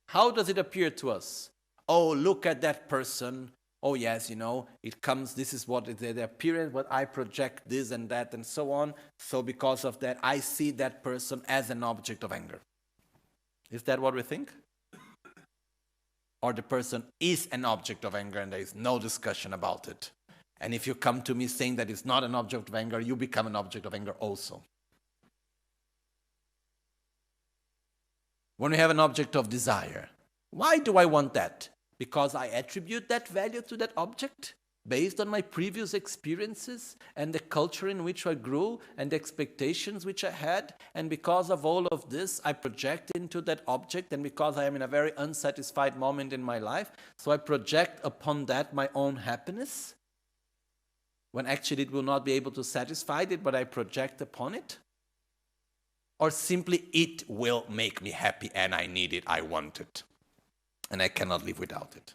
how does it appear to us? Oh, look at that person. oh yes, it comes, this is what is the appearance, but I project this and that and so on. So because of that, I see that person as an object of anger. Is that what we think? Or the person is an object of anger and there is no discussion about it. And if you come to me saying that it's not an object of anger, you become an object of anger also. When we have an object of desire, why do I want that? Because I attribute that value to that object based on my previous experiences and the culture in which I grew and the expectations which I had. And because of all of this, I project into that object. And because I am in a very unsatisfied moment in my life, so I project upon that my own happiness, when actually it will not be able to satisfy it, but I project upon it. Or simply it will make me happy and I need it, I want it. And I cannot live without it.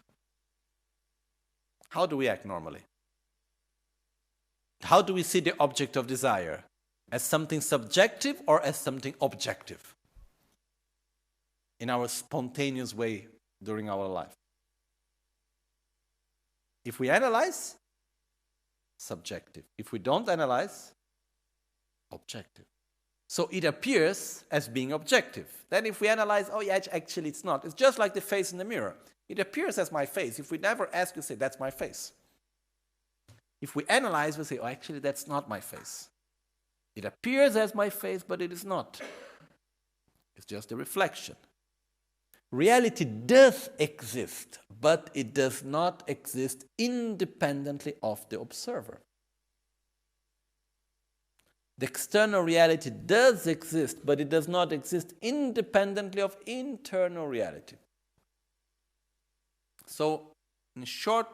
How do we act normally? How do we see the object of desire? As something subjective or as something objective? In our spontaneous way during our life. If we analyze, subjective. If we don't analyze, objective. So it appears as being objective. Then if we analyze, oh yeah, actually it's not. It's just like the face in the mirror. It appears as my face. If we never ask, we say, that's my face. If we analyze, we say, oh, actually that's not my face. It appears as my face, but it is not. It's just a reflection. Reality does exist, but it does not exist independently of the observer. The external reality does exist, but it does not exist independently of internal reality. So, in short,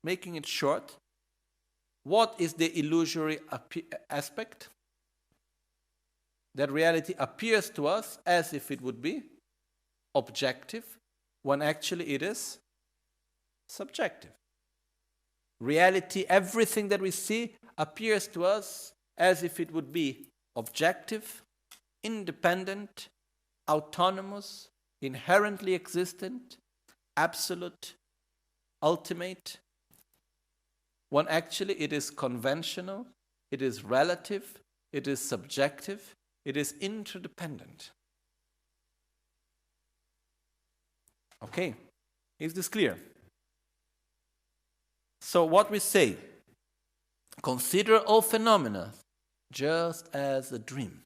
making it short, what is the illusory aspect? That reality appears to us as if it would be objective, when actually it is subjective. Reality, everything that we see, appears to us as if it would be objective, independent, autonomous, inherently existent, absolute, ultimate, when actually it is conventional, it is relative, it is subjective, it is interdependent. Okay, is this clear? So what we say, consider all phenomena just as a dream.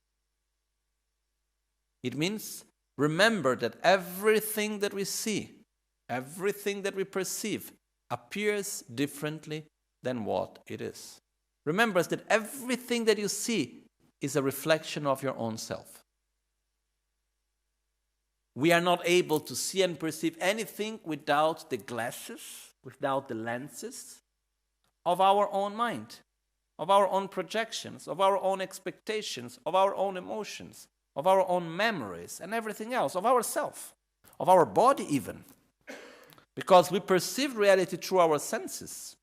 It means remember that everything that we see, everything that we perceive appears differently than what it is. Remember that everything that you see is a reflection of your own self. We are not able to see and perceive anything without the glasses, without the lenses of our own mind, of our own projections, of our own expectations, of our own emotions, of our own memories and everything else, of ourself, of our body even. Because we perceive reality through our senses.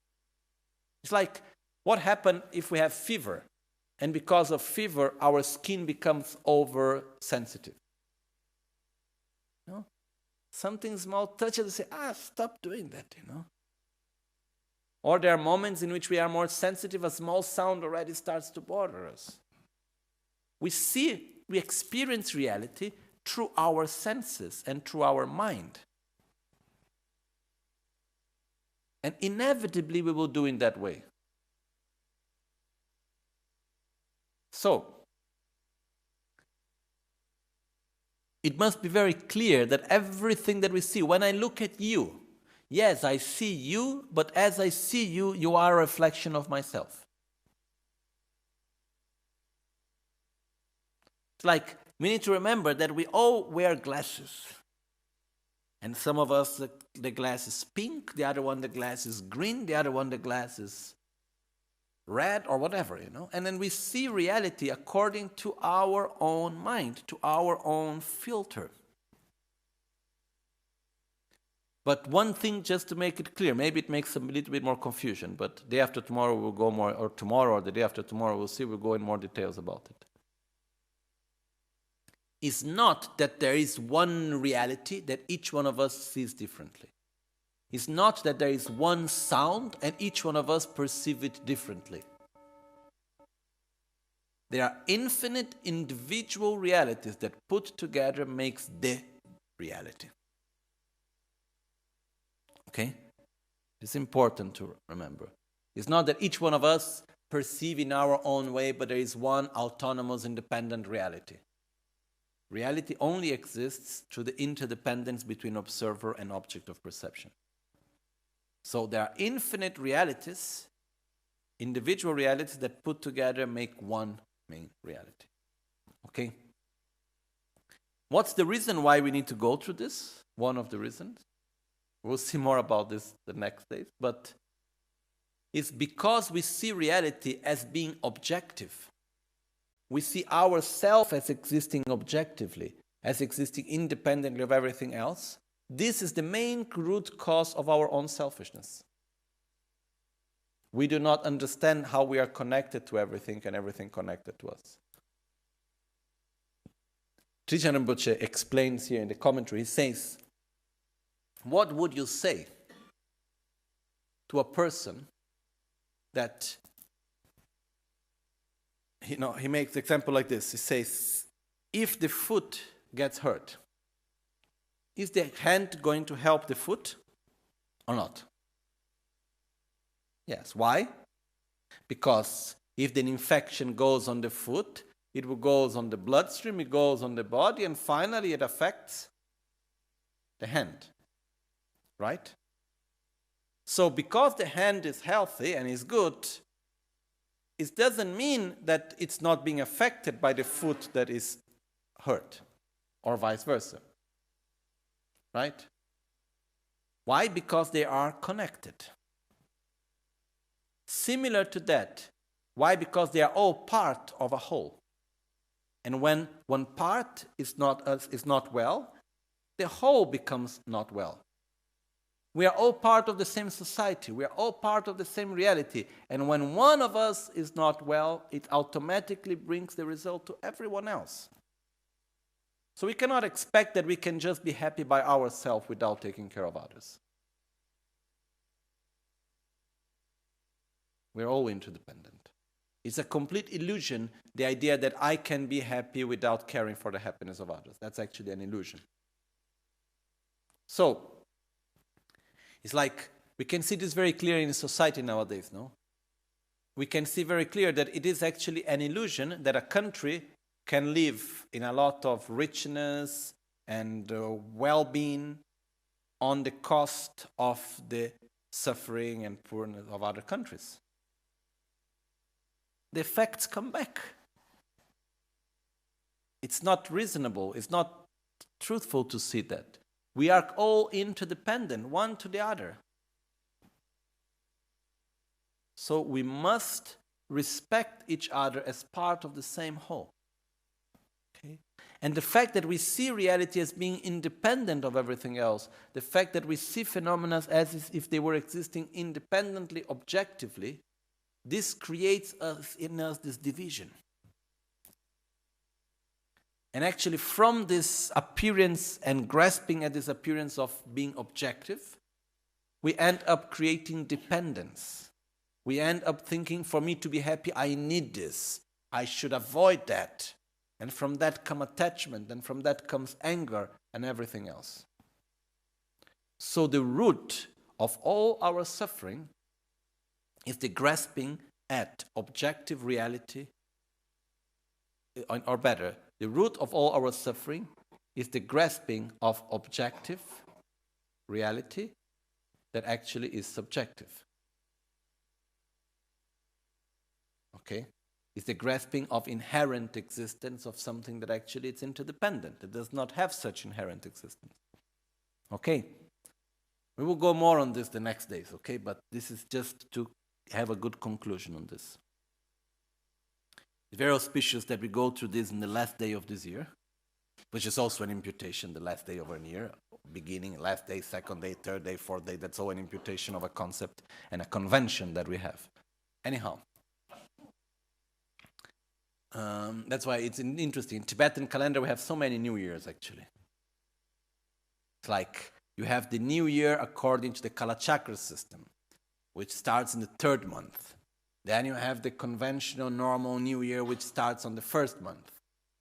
It's like what happens if we have fever, and because of fever our skin becomes oversensitive. Something small touches and say, stop doing that, Or there are moments in which we are more sensitive, a small sound already starts to bother us. We experience reality through our senses and through our mind. And inevitably we will do in that way. So, it must be very clear that everything that we see, when I look at you, yes, I see you, but as I see you, you are a reflection of myself. It's like, we need to remember that we all wear glasses. And some of us, the glass is pink, the other one, the glass is green, the other one, the glass is red or whatever, And then we see reality according to our own mind, to our own filter. But one thing, just to make it clear, maybe it makes a little bit more confusion, but day after tomorrow we'll go more, or tomorrow or the day after tomorrow we'll go in more details about it. It's not that there is one reality that each one of us sees differently. is not that there is one sound and each one of us perceive it differently. There are infinite individual realities that put together makes the reality. Okay? It's important to remember. It's not that each one of us perceive in our own way, but there is one autonomous, independent reality. Reality only exists through the interdependence between observer and object of perception. So there are infinite realities, individual realities that put together make one main reality. Okay? What's the reason why we need to go through this? One of the reasons. We'll see more about this the next days, but it's because we see reality as being objective. We see ourselves as existing objectively, as existing independently of everything else. This is the main root cause of our own selfishness. We do not understand how we are connected to everything and everything connected to us. Panchen Rinpoche explains here in the commentary, he says, what would you say to a person that, he makes the example like this. He says, if the foot gets hurt, is the hand going to help the foot or not? Yes. Why? Because if the infection goes on the foot, it goes on the bloodstream, it goes on the body, and finally it affects the hand. Right? So because the hand is healthy and is good, it doesn't mean that it's not being affected by the foot that is hurt, or vice versa. Right? Why? Because they are connected. Similar to that. Why? Because they are all part of a whole. And when one part is not well, the whole becomes not well. We are all part of the same society. We are all part of the same reality. And when one of us is not well, it automatically brings the result to everyone else. So we cannot expect that we can just be happy by ourselves without taking care of others. We're all interdependent. It's a complete illusion, the idea that I can be happy without caring for the happiness of others. That's actually an illusion. So, it's like, we can see this very clearly in society nowadays, no? We can see very clear that it is actually an illusion that a country can live in a lot of richness and well-being on the cost of the suffering and poorness of other countries. The effects come back. It's not reasonable, it's not truthful to see that. We are all interdependent, one to the other. So we must respect each other as part of the same whole. Okay? And the fact that we see reality as being independent of everything else, the fact that we see phenomena as if they were existing independently, objectively, this creates in us this division. And actually from this appearance and grasping at this appearance of being objective, we end up creating dependence. We end up thinking, for me to be happy, I need this. I should avoid that. And from that comes attachment, and from that comes anger and everything else. So the root of all our suffering is the grasping at objective reality, or better, the root of all our suffering is the grasping of objective reality that actually is subjective. Okay? It's the grasping of inherent existence of something that actually is interdependent. It does not have such inherent existence. Okay? We will go more on this the next days, okay? But this is just to have a good conclusion on this. It's very auspicious that we go through this in the last day of this year, which is also an imputation, the last day of a year, beginning, last day, second day, third day, fourth day. That's all an imputation of a concept and a convention that we have. Anyhow, that's why it's interesting. In Tibetan calendar, we have so many New Years, actually. It's like You have the new year according to the Kalachakra system, which starts in the 3rd month. Then you have the conventional normal new year, which starts on the 1st month.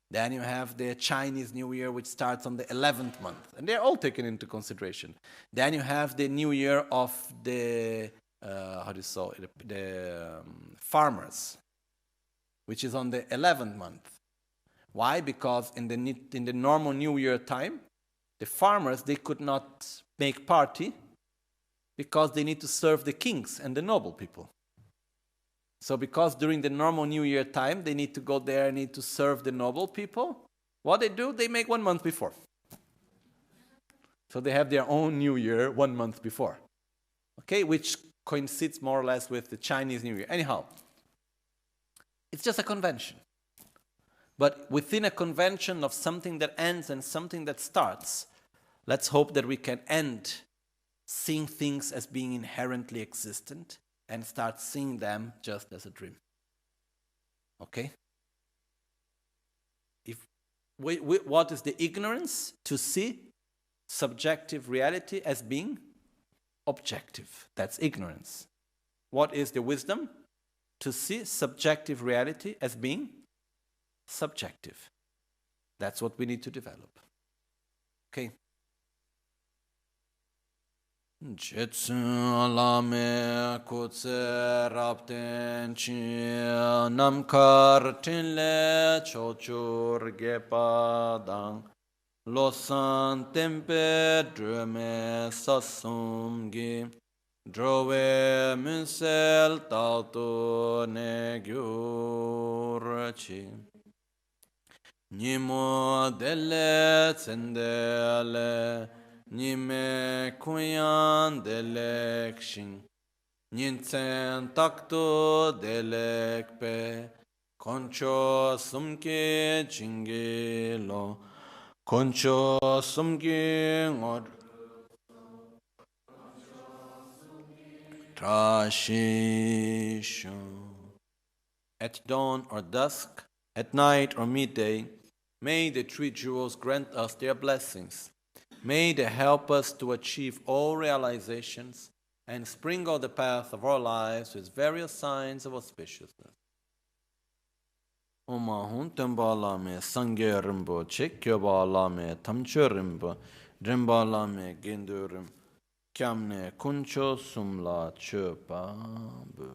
Then you have the Chinese New Year, which starts on the 11th month. And they're all taken into consideration. Then you have the New Year of the, farmers, which is on the 11th month. Why? Because in the normal New Year time, the farmers, they could not make party because they need to serve the kings and the noble people. So because during the normal New Year time, they need to go there, need to serve the noble people, what they do, they make 1 month before. So they have their own New Year 1 month before. Okay, which coincides more or less with the Chinese New Year. Anyhow, it's just a convention. But within a convention of something that ends and something that starts, let's hope that we can end seeing things as being inherently existent and start seeing them just as a dream. Okay? What is the ignorance? To see subjective reality as being objective. That's ignorance. What is the wisdom? To see subjective reality as being subjective. That's what we need to develop. Okay? Jetsun lame kutse rapten chi namkar tinle chochur gepadang losan tempe drume sasumgi drove munsel tautu negyurchi nimo delle tsendele Nime kuyan delekşin, ninsen takto delekpe, koncho sumke chingelo, koncho sumke ngor, trashisho. At dawn or dusk, at night or midday, may the 3 jewels grant us their blessings. May they help us to achieve all realizations and sprinkle the path of our lives with various signs of auspiciousness. Oma hun temba lame sangye rimbo chekyoba lame tamcho rimbo drimba lame gendurim kyamne kuncho sumla chopa bu.